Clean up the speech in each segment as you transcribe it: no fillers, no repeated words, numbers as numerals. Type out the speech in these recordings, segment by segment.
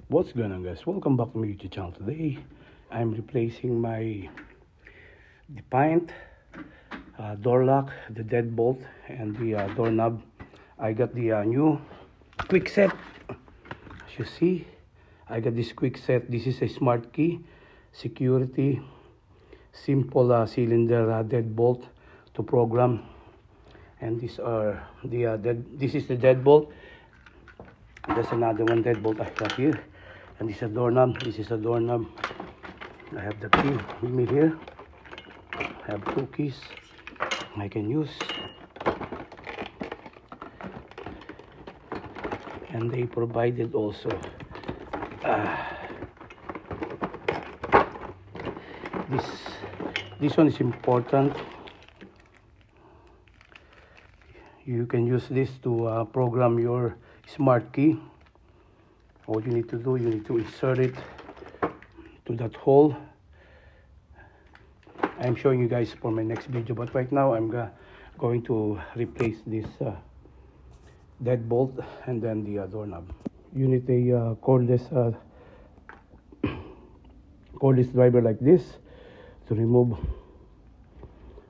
What's going on, guys? Welcome back to my YouTube channel. Today I'm replacing my Defiant door lock, the deadbolt, and the doorknob. I got the new quick set. As you see, I got this quick set. This is a smart key security simple cylinder deadbolt to program, and these are the this is the deadbolt. There's another one deadbolt I got here, and this is a doorknob. This is a doorknob. I have the key with me here. I have two keys I can use, and they provided also this one is important. You can use this to program your smart key. All you need to do, you need to insert it to that hole. I'm showing you guys for my next video, but right now I'm going to replace this deadbolt and then the doorknob. You need a cordless driver like this to remove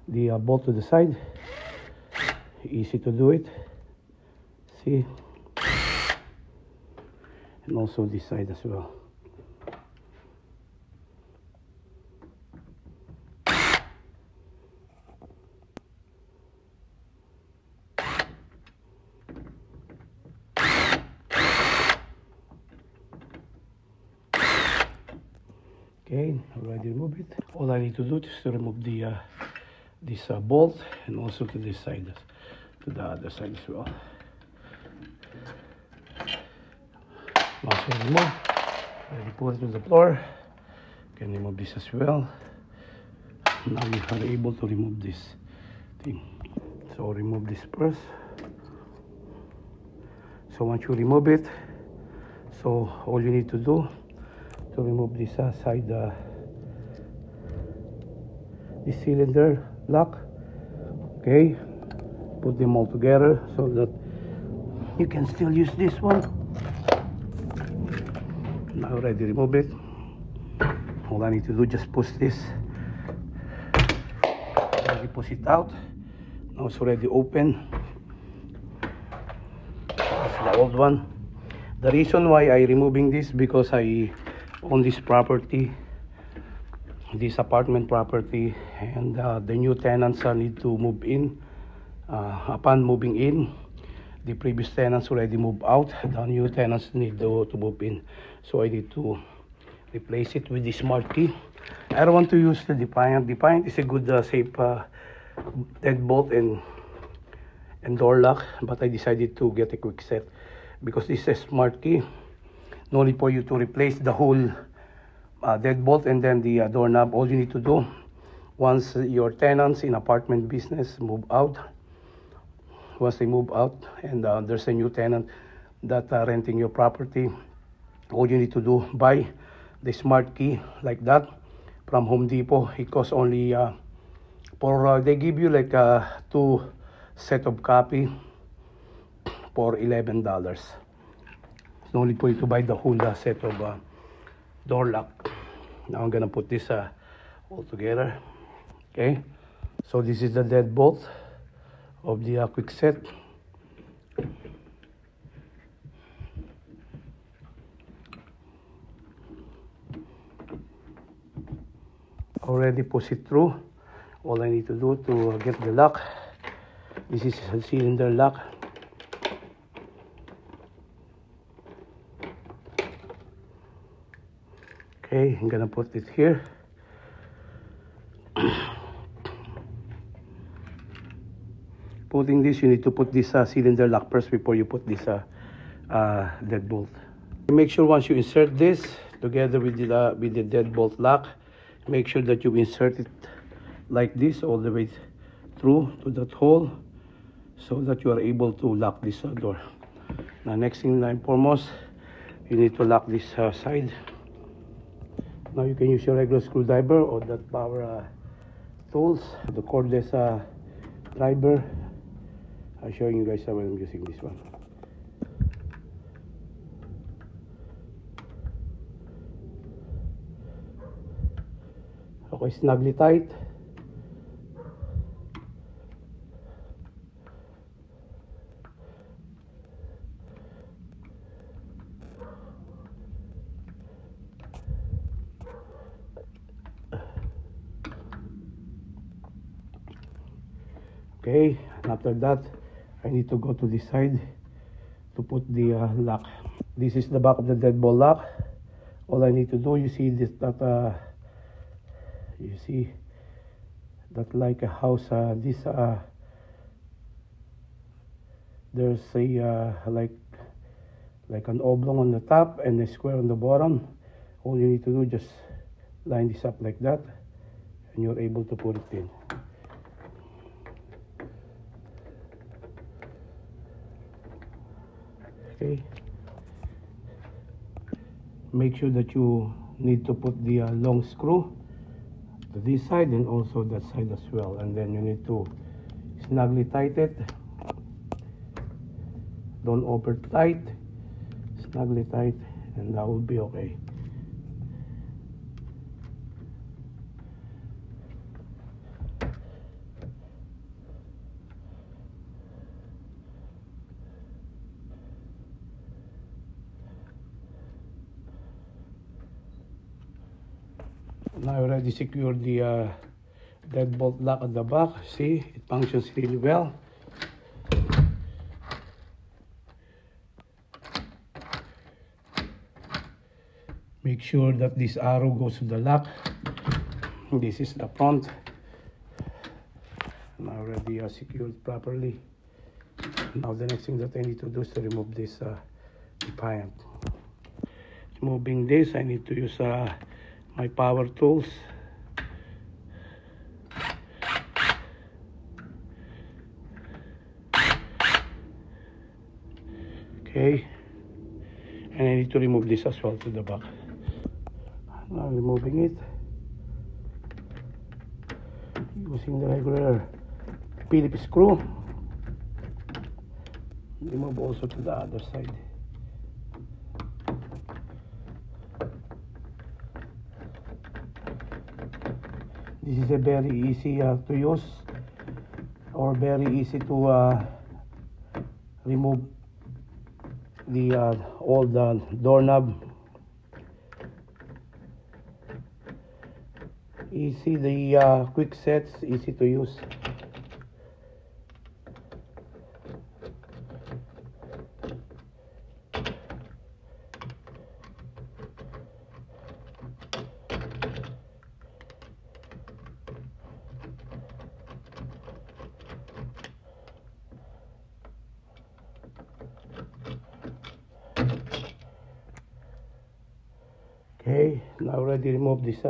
the bolt to the side. Easy to do it. See, and also this side as well. Okay, already remove it. All I need to do is to remove the this bolt, and also to this side, to the other side as well. Once you remove, already put it to the floor. You can remove this as well. Now you are able to remove this thing. So remove this first. So once you remove it, so all you need to do to remove this side, this cylinder lock. Okay, put them all together so that you can still use this one. Now already remove it. All I need to do, just push this. Already push it out. Now it's already open. That's the old one. The reason why I removing this, because I own this property, this apartment property, and the new tenants need to move in. Upon moving in, the previous tenants already moved out. The new tenants need to move in, so I need to replace it with the smart key. I don't want to use the Defiant. Defiant is a good safe deadbolt and door lock, but I decided to get a quick set because this is a smart key. No need for you to replace the whole deadbolt and then the doorknob. All you need to do, once your tenants in apartment business move out, once they move out and there's a new tenant that renting your property, all you need to do, buy the smart key like that from Home Depot. It costs only they give you like two set of copy for $11. No need for you to buy the whole set of door lock. Now I'm gonna put this all together. Okay, so this is the deadbolt of the quick set. Already push it through. All I need to do to get the lock, this is a cylinder lock. Okay, I'm gonna put it here. Putting this, you need to put this cylinder lock first before you put this deadbolt. Make sure once you insert this together with the deadbolt lock, make sure that you insert it like this all the way through to that hole, so that you are able to lock this door. Now, next thing and foremost, you need to lock this side. Now you can use your regular screwdriver or that power tools, the cordless driver. I'm showing you guys how I'm using this one. Okay, snugly tight. Okay, and after that, I need to go to this side to put the lock. This is the back of the deadbolt lock. All I need to do, you see this, you see that like a house, there's a like an oblong on the top and a square on the bottom. All you need to do, just line this up like that, and you're able to put it in. Okay, make sure that you need to put the long screw to this side and also that side as well, and then you need to snugly tight it. Don't over tight, snugly tight, and that will be okay. Now I already secured the deadbolt lock at the back. See, it functions really well. Make sure that this arrow goes to the lock. This is the front. And I already secured properly. Now the next thing that I need to do is to remove this defiant. Removing this, I need to use my power tools. Okay, and I need to remove this as well to the back. Now removing it using the regular Phillips screw. Remove also to the other side. This is a very easy to use, or very easy to remove the old doorknob. Easy, the quick sets, easy to use. Okay, now already remove this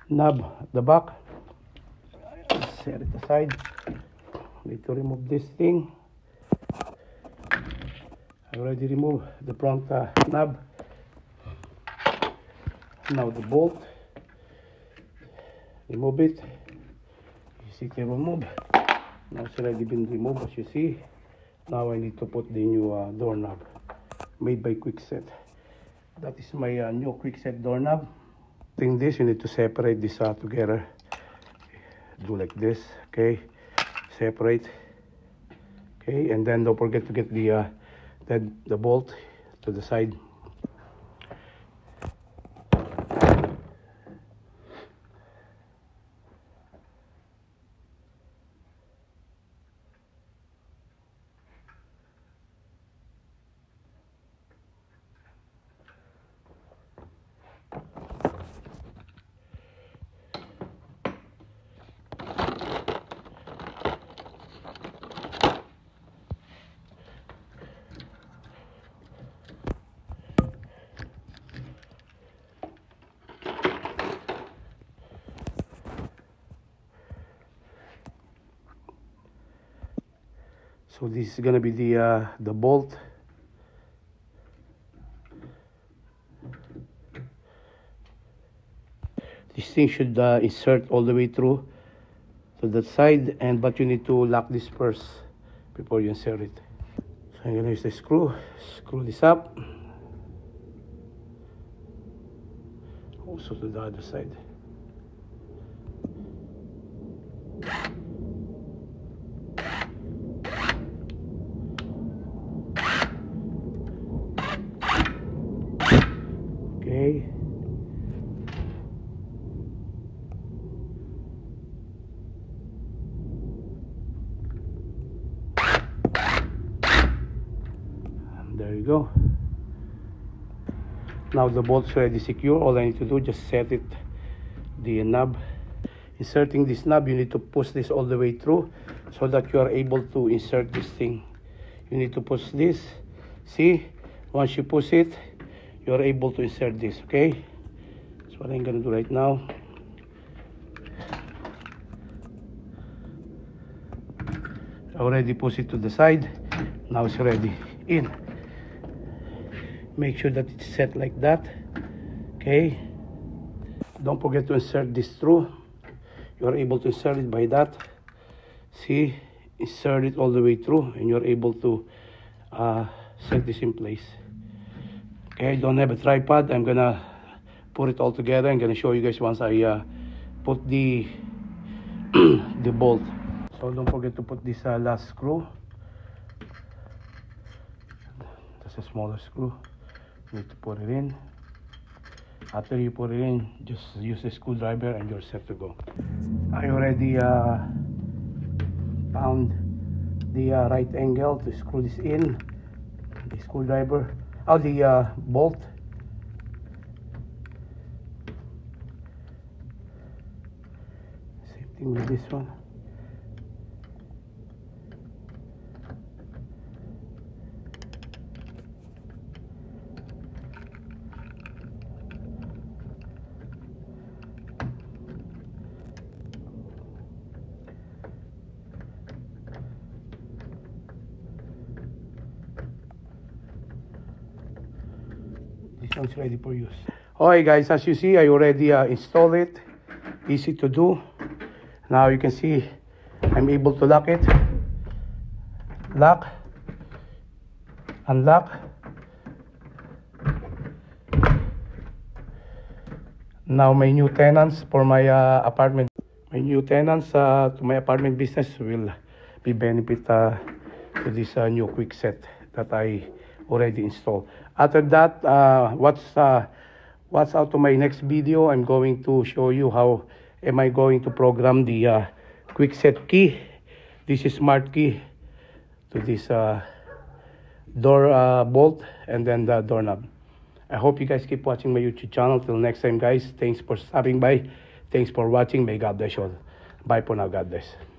knob at the back. Set it aside. Need to remove this thing. I already removed the front knob. Now the bolt. Remove it. You see, can remove. Now it's already been removed, as you see. Now I need to put the new doorknob made by Kwikset. That is my new Kwikset doorknob. Doing this, you need to separate this together. Do like this, okay? Separate, okay? And then don't forget to get the bolt to the side. So this is gonna be the bolt. This thing should insert all the way through to that side, but you need to lock this first before you insert it. So I'm gonna use the screw this up. Also to the other side. go. Now the bolt's already secure. All I need to do, just set it, the knob. Inserting this knob, you need to push this all the way through so that you are able to insert this thing. You need to push this. See, once you push it, you are able to insert this. Okay, that's what I'm gonna do right now. I already push it to the side. Now it's ready in. Make sure that it's set like that. Okay, don't forget to insert this through. You are able to insert it by that. See, insert it all the way through, and you're able to set this in place. Okay, I don't have a tripod. I'm gonna put it all together. I'm gonna show you guys once I put the the bolt. So don't forget to put this last screw. That's a smaller screw. You need to put it in. After you put it in, just use a screwdriver and you're set to go. I already found the right angle to screw this in. The screwdriver, the bolt. Same thing with this one. This one's ready for use. Alright guys, as you see, I already installed it. Easy to do. Now you can see I'm able to lock it. Lock. Unlock. Now my new tenants for my apartment. My new tenants to my apartment business will be benefit to this new quick set that I already installed. After that, what's out to my next video, I'm going to show you how am I going to program the quick set key. This is smart key to this door bolt and then the doorknob. I hope you guys keep watching my YouTube channel. Till next time guys, thanks for stopping by. Thanks for watching. May God bless you all. Bye for now. God bless.